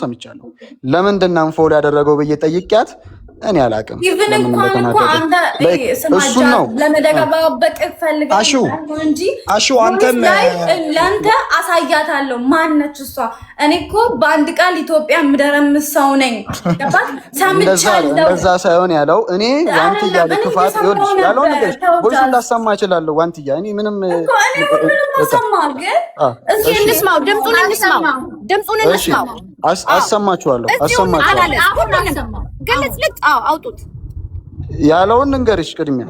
ሰምቻለሁ። ለምንድን ነው አንፎሎ ያደረገው ብዬ ጠይቄያት እኔ አላቅም። ኢቭን እንኳን አንተ ስማጃ ለመደጋባበቅ ፈልገው እንጂ አሹ አንተም ለአንተ አሳያታለሁ ማነች እሷ። እኔ እኮ በአንድ ቃል ኢትዮጵያ ምደረምስ ሰው ነኝ። ገባት ሰምቻለሁ። እንደዛ ሳይሆን ያለው እኔ ዋንትያ ለክፋት ይወድሽ ያለው ነገር ቦይስ ላሰማ እችላለሁ። ዋንትያ እኔ ምንም ማሰማው ግን እስኪ እንስማው፣ ድምጹን እንስማው። አሰማችኋለሁ። ግልጽ አውጡት ያለውን እንገርሽ ቅድሚያ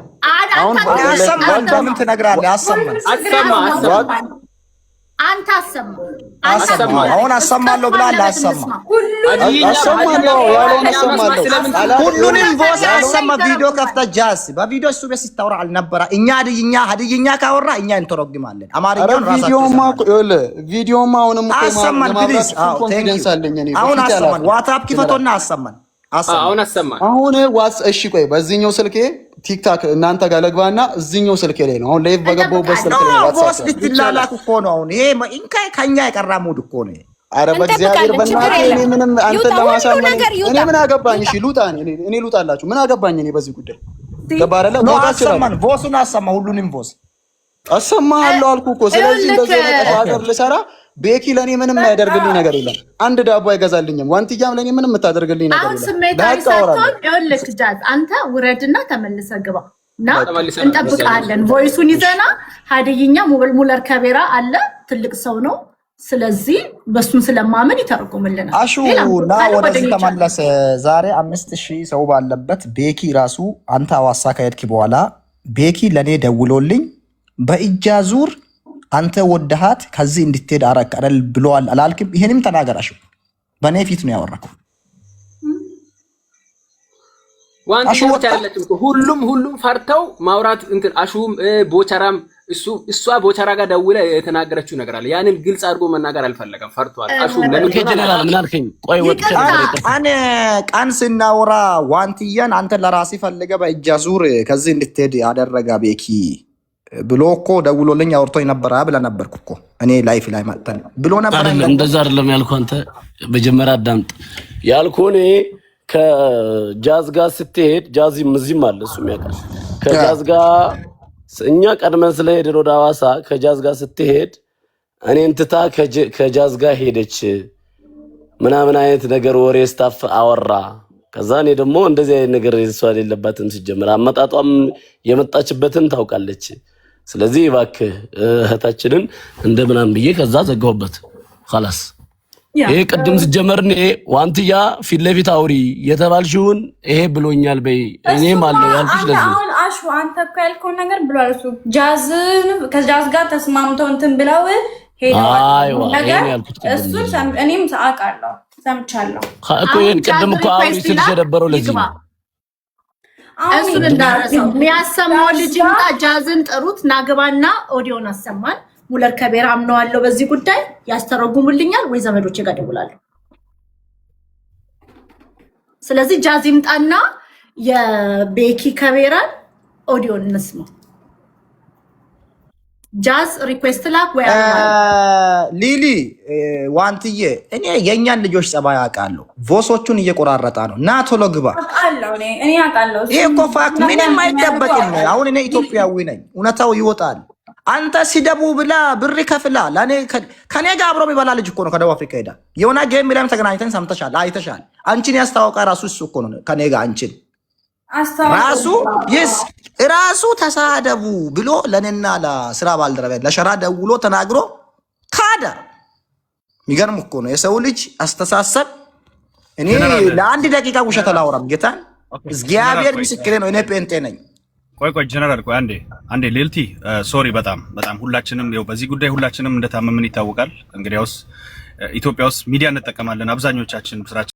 አሁን አሰማን ምን ትነግራለህ? አንተ አሰማ አሁን አሰማለሁ ብላል። አሰማለሁ ያለውን አሰማለሁ። ሁሉንም ቮይስ አሰማ። ቪዲዮ ከፍተህ ጃስ በቪዲዮ እሱ ቤት ሲታወራ አልነበረ? እኛ ሀድይኛ ካወራ እኛ እንተረጉማለን። አማርኛውን ራሳችን ቪዲዮማ አሁንም አሰማን ፕሊዝ። አሁን አሰማን። ዋትስአፕ ክፈቶና አሰማን። አሁን ዋትስ እሺ፣ ቆይ በዚህኛው ስልኬ ቲክታክ እናንተ ጋር ለግባና እዚህኛው ስልኬ ላይ ነው። አሁን ላይቭ በገባሁበት ስልኬ ላይ ዋትስአፕ ልትላላክ እኮ ነው። አሁን ይሄ እንካይ ከኛ የቀራ ሙድ እኮ ነው። አረ በእግዚአብሔር በእናትህ እኔ ምንም አንተን ለማሳመን እኔ ምን አገባኝ? እሺ ልውጣ፣ እኔ ልውጣላችሁ። ምን አገባኝ እኔ በዚህ ጉዳይ? ገባረለ አሰማን። ቮሱን አሰማ። ሁሉንም ቮስ አሰማሃለሁ አልኩ እኮ። ስለዚህ እንደዚህ ነገር ልሰራ ቤኪ ለኔ ምንም ያደርግልኝ ነገር የለም። አንድ ዳቦ አይገዛልኝም። ዋንትያም ለኔ ምንም የምታደርግልኝ ነገር የለም። ስሜታዊ ሳትሆን ይኸውልህ ጃዝ አንተ ውረድና ተመልሰህ ግባ እና እንጠብቅሃለን። ቮይሱን ይዘና ሀዲይኛ ሙለር ከቤራ አለ ትልቅ ሰው ነው። ስለዚህ በሱን ስለማመን ይተርጉምልናል። አሹ ና ወደዚህ ተመለሰ። ዛሬ 5000 ሰው ባለበት ቤኪ ራሱ አንተ አዋሳ ከሄድክ በኋላ ቤኪ ለኔ ደውሎልኝ በእጃ ዙር አንተ ወደሃት ከዚህ እንድትሄድ አረቀረል ብሏል አላልክም? ይሄንም ተናገራሽ። በኔ ፊት ነው ያወራከው። ዋንቲያ ያለችው ሁሉም ፈርተው ማውራት እንትን አሹም ቦቸራም እሷ ቦቸራ ጋር ደውላ የተናገረችው ነገር አለ። ያንን ግልጽ አድርጎ መናገር አልፈለገም፣ ፈርቷል። አሹም ለምን ጀነራል ምን አልከኝ? ቆይ ወጥቼ ቀን ስናወራ ዋንቲያን አንተ ለራስህ ፈልገ በእጃ ዙር ከዚህ እንድትሄድ ያደረጋ ቤኪ ብሎ እኮ ደውሎልኝ አውርቶኝ ነበረ ብለህ ነበርኩ እኮ እኔ ላይፍ ላይ መጥተን ብሎ ነበር። እንደዛ አይደለም ያልኩህ አንተ መጀመሪያ አዳምጥ ያልኩህ። እኔ ከጃዝ ጋር ስትሄድ ጃዚም እዚህም አለ እሱም ያውቃል። ከጃዝ ጋር እኛ ቀድመን ስለሄድን ወደ ሐዋሳ ከጃዝ ጋር ስትሄድ እኔን ትታ ከጃዝ ጋር ሄደች ምናምን አይነት ነገር ወሬ ስታፍ አወራ። ከዛ እኔ ደግሞ እንደዚህ አይነት ነገር እሷ የሌለባትም ሲጀምር አመጣጧም የመጣችበትን ታውቃለች። ስለዚህ እባክህ እህታችንን እንደምናም ብዬ ከዛ ዘጋሁበት። خلاص ይሄ ቅድም ሲጀመርኔ ዋንትያ ፊት ለፊት አውሪ የተባልሽውን ይሄ ብሎኛል በይ እኔም አለው ያልኩሽ። ለዚህ አሁን አሹ አንተ እኮ ያልከው ነገር ብሏል እሱ። ጃዝን ከጃዝ ጋር ተስማምተው እንትን ብለው ሄደዋል። አይዋ ይሄን ያልኩት እሱ እኔም አውቃለሁ ሰምቻለሁ እኮ። ይሄን ቅድም እኮ አውሪ ሲልሽ የነበረው ለዚህ ነው። እሱን እንዳረሰው የሚያሰማው ልጅ እንታ ጃዝን ጥሩት ናግባና ኦዲዮን አሰማን። ሙለር ከቤራ አምነዋለሁ በዚህ ጉዳይ ያስተረጉሙልኛል ወይ ዘመዶቼ ጋር ደውላለሁ። ስለዚህ ጃዝ ይምጣና የቤኪ ከቤራን ኦዲዮን እንስማ። ጃዝ ሪኩዌስት ላክ ወይ ሊሊ ዋንትዬ እኔ የኛን ልጆች ጸባይ አውቃለሁ። ቮሶቹን እየቆራረጣ ነው። ና ቶሎ ግባ። እኔ አውቃለሁ። ይሄ እኮ ፋክት ምንም አይደበቅም። አሁን እኔ ኢትዮጵያዊ ነኝ፣ እውነታው ይወጣል። አንተ ሲደቡ ብላ ብር ከፍላ ለኔ ከኔ ጋር አብሮ የሚበላ ልጅ እኮ ነው ከደቡብ አፍሪካ ሄዳ የሆነ ጌም ሚላም ተገናኝተን ሰምተሻል፣ አይተሻል። አንቺን ያስተዋወቀ ራሱ እሱ እኮ ነው ከኔ ጋር አንቺን ራሱ ተሳደቡ ብሎ ለኔና ለስራ ባልደረባ ለሸራ ደውሎ ተናግሮ ካዳ። የሚገርም እኮ ነው የሰው ልጅ አስተሳሰብ። እኔ ለአንድ ደቂቃ ውሸት አላወራም። ጌታ እግዚአብሔር ምስክሬ ነው። እኔ ጴንጤ ነኝ። ቆይ ጀነራል ቆይ አንዴ ሌልቲ ሶሪ በጣም ሁላችንም ይኸው በዚህ ጉዳይ ሁላችንም እንደታመምን ይታወቃል። እንግዲያውስ ኢትዮጵያ ውስጥ ሚዲያ እንጠቀማለን አብዛኞቻችን ስራችን